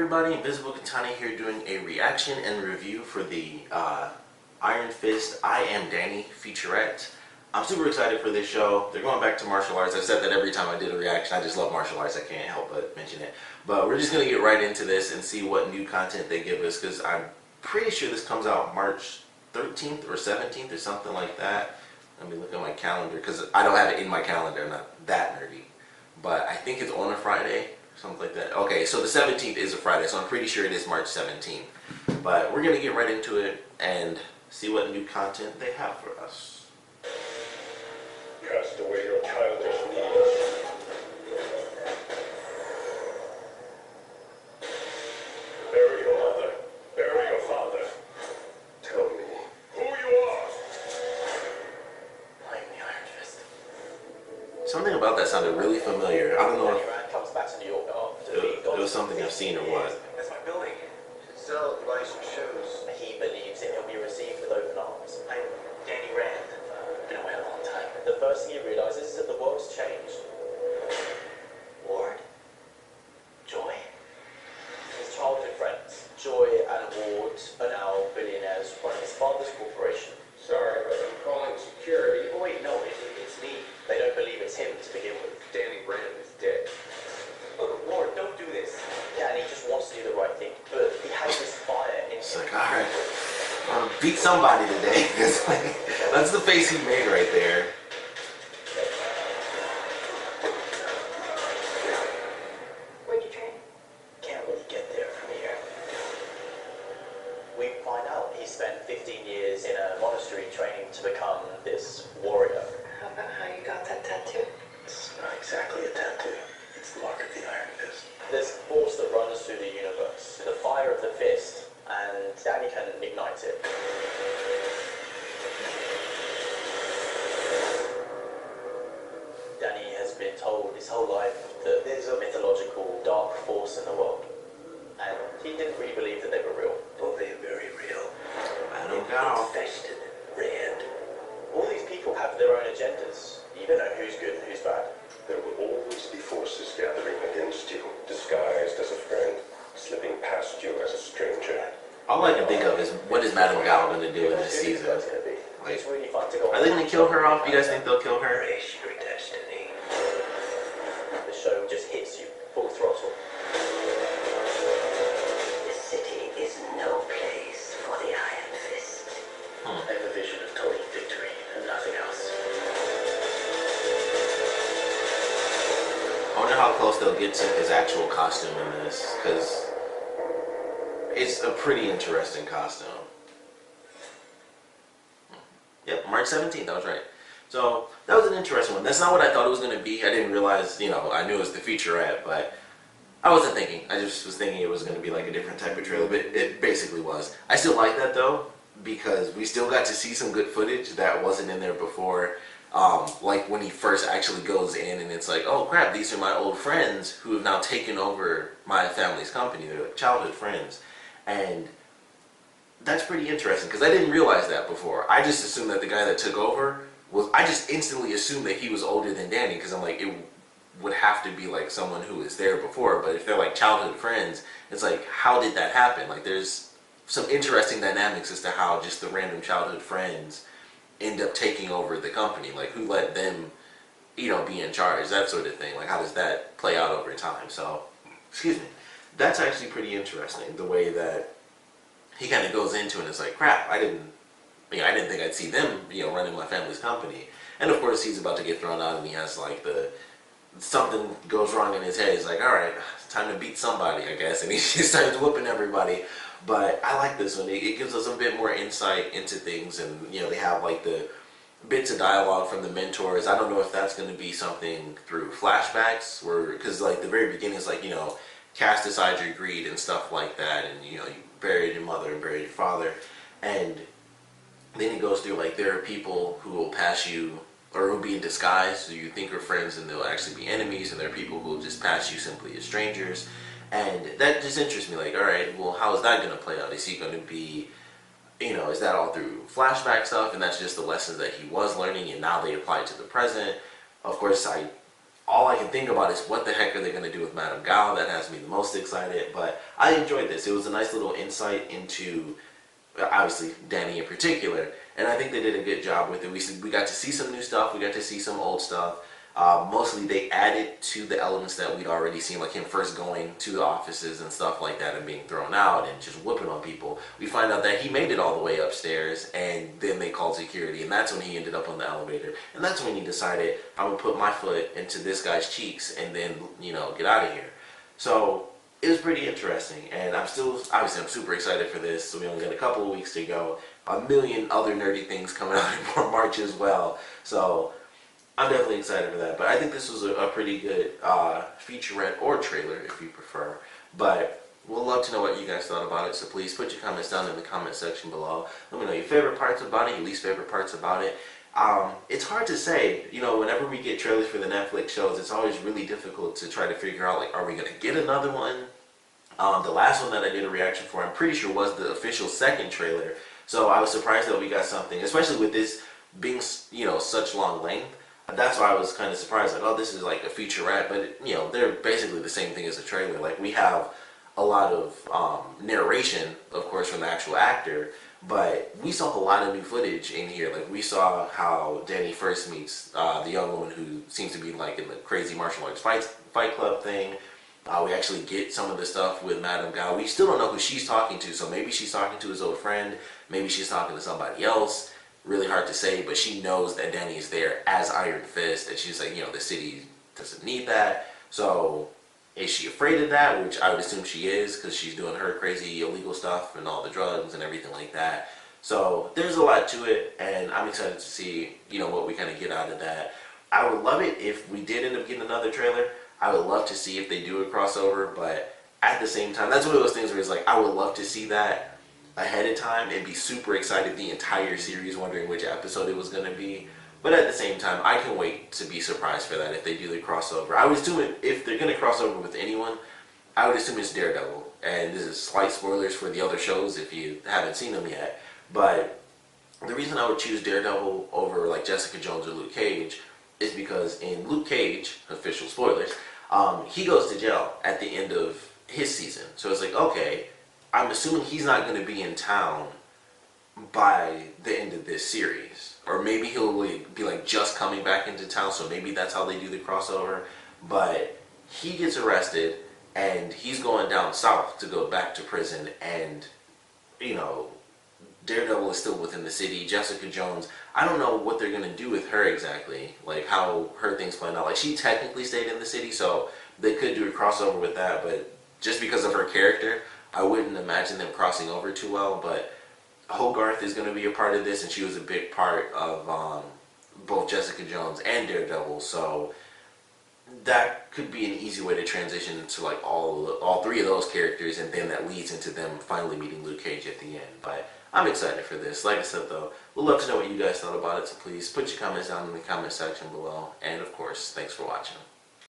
everybody, Invisiblekatana here doing a reaction and review for the Iron Fist I Am Danny featurette. I'm super excited for this show. They're going back to martial arts. I've said that every time I did a reaction. I just love martial arts. I can't help but mention it. But we're just going to get right into this and see what new content they give us, because I'm pretty sure this comes out March 13th or 17th or something like that. Let me look at my calendar, because I don't have it in my calendar. I'm not that nerdy. But I think it's on a Friday. Something like that. Okay, so the 17th is a Friday, so I'm pretty sure it is March 17th. But we're going to get right into it and see what new content they have for us. Cast away your childish needs. Bury your mother. Bury your father. Tell me who you are. I am the Iron Fist. Something about that sounded really familiar. I don't know if comes back to New York it was something I've seen or what. That's my building. Sell licensed shoes. He believes it will be received with open arms. I'm Danny Rand. Been away a long time. The first thing he realizes is that the world's changed. Ward? Joy? His childhood friends, Joy and Ward, are now billionaires running his father's corporation. Sorry, but I'm calling security. Oh wait, no, it's me. They don't believe it's him to begin with. Danny Rand is dead. Look, Ward, don't do this. Yeah, and he just wants to do the right thing, but he has this fire in It's him. like, alright, I'm gonna beat somebody today. It's like, that's the face he made right there. Where'd you train? Can't really get there from here. We find out he spent 15 years in a monastery training to become this warrior. How about how you got that tattoo? It's not exactly a tattoo. It's the mark of the Iron Fist. There's force that runs through the universe, the fire of the fist, and Danny can ignite it. Danny has been told his whole life that there's a mythological dark force in the world, and he didn't really believe that they were real. Oh, they're very real. I don't know. Infested. Rand. All these people have their own agendas. You don't know who's good and who's bad. There will always be forces gathering against you, disguised as a friend, slipping past you as a stranger. All I can think of is, what is Madame Gal going to do in this season? Like, It's really fun to go on. are they going to kill her off? Do you guys think they'll kill her? Embrace your destiny. The show just hits you full throttle. The city is no place for the Iron Fist. I have a vision of total victory and nothing else. I wonder how close they'll get to his actual costume in this, because it's a pretty interesting costume. Yep, March 17th, I was right. So, that was an interesting one. That's not what I thought it was going to be. I didn't realize, I knew it was the featurette, but I wasn't thinking. I just was thinking it was going to be like a different type of trailer, but it basically was. I still like that, though, because we still got to see some good footage that wasn't in there before. Like when he first actually goes in and it's like, oh crap, these are my old friends who have now taken over my family's company. They're like childhood friends. And that's pretty interesting, because I didn't realize that before. I just assumed that the guy that took over I just instantly assumed that he was older than Danny, because I'm like, it would have to be like someone who was there before. But if they're like childhood friends, it's like, how did that happen? Like, there's some interesting dynamics as to how just the random childhood friends end up taking over the company. Like, who let them, be in charge, that sort of thing. Like, how does that play out over time? So, excuse me. That's actually pretty interesting, the way that he kind of goes into it. And it's like, crap, I didn't think I'd see them, running my family's company. And of course, he's about to get thrown out, and he has like something goes wrong in his head. He's like, all right, it's time to beat somebody, I guess. And he starts whooping everybody. But I like this one. It gives us a bit more insight into things, and they have like the bits of dialogue from the mentors. I don't know if that's going to be something through flashbacks, because like the very beginning is like, cast aside your greed and stuff like that, and you buried your mother and buried your father, and then it goes through like, there are people who will pass you, or who will be in disguise, so you think are friends and they'll actually be enemies, and there are people who will just pass you simply as strangers. And that just interests me, like, alright, well, how is that going to play out? Is he going to be, is that all through flashback stuff, and that's just the lessons that he was learning, and now they apply it to the present? Of course, I all I can think about is what the heck are they going to do with Madame Gao. That has me the most excited, but I enjoyed this. It was a nice little insight into, obviously, Danny in particular, and I think they did a good job with it. We got to see some new stuff, we got to see some old stuff. Mostly they added to the elements that we'd already seen, like him first going to the offices and stuff like that and being thrown out and just whooping on people. We find out that he made it all the way upstairs, and then they called security, and that's when he ended up on the elevator. And that's when he decided, I'm going to put my foot into this guy's cheeks and then, get out of here. So it was pretty interesting, and I'm super excited for this. So we only got a couple of weeks to go. A million other nerdy things coming out in March as well. So I'm definitely excited for that. But I think this was a pretty good featurette or trailer, if you prefer. But we'll love to know what you guys thought about it. So please put your comments down in the comment section below. Let me know your favorite parts about it, your least favorite parts about it. It's hard to say. Whenever we get trailers for the Netflix shows, it's always really difficult to try to figure out, like, are we going to get another one? The last one that I did a reaction for, I'm pretty sure, was the official second trailer. So I was surprised that we got something, especially with this being, such long length. That's why I was kind of surprised, like, oh, this is like a featurette, but they're basically the same thing as a trailer. Like, we have a lot of narration, of course, from the actual actor, but we saw a lot of new footage in here. Like, we saw how Danny first meets the young woman who seems to be like in the crazy martial arts fight club thing. We actually get some of the stuff with Madame Gao. We still don't know who she's talking to, so maybe she's talking to his old friend, maybe she's talking to somebody else. Really hard to say, but she knows that Danny is there as Iron Fist, and she's like, the city doesn't need that. So is she afraid of that? Which I would assume she is, because she's doing her crazy illegal stuff and all the drugs and everything like that. So there's a lot to it, and I'm excited to see, what we kind of get out of that. I would love it if we did end up getting another trailer. I would love to see if they do a crossover, but at the same time, that's one of those things where it's like, I would love to see that ahead of time and be super excited the entire series, wondering which episode it was going to be. But at the same time, I can wait to be surprised for that if they do the crossover. I would assume if they're going to cross over with anyone, I would assume it's Daredevil. And this is slight spoilers for the other shows if you haven't seen them yet. But the reason I would choose Daredevil over like Jessica Jones or Luke Cage is because in Luke Cage, official spoilers, he goes to jail at the end of his season. So it's like, okay, I'm assuming he's not going to be in town by the end of this series. Or maybe he'll be like just coming back into town, so maybe that's how they do the crossover. But he gets arrested, and he's going down south to go back to prison, and, Daredevil is still within the city. Jessica Jones, I don't know what they're going to do with her exactly, like how her thing's playing out. Like, she technically stayed in the city, so they could do a crossover with that, but just because of her character, I wouldn't imagine them crossing over too well. But Hogarth is going to be a part of this, and she was a big part of both Jessica Jones and Daredevil, so that could be an easy way to transition to like all three of those characters, and then that leads into them finally meeting Luke Cage at the end. But I'm excited for this. Like I said, though, we'd love to know what you guys thought about it, so please put your comments down in the comment section below. And of course, thanks for watching.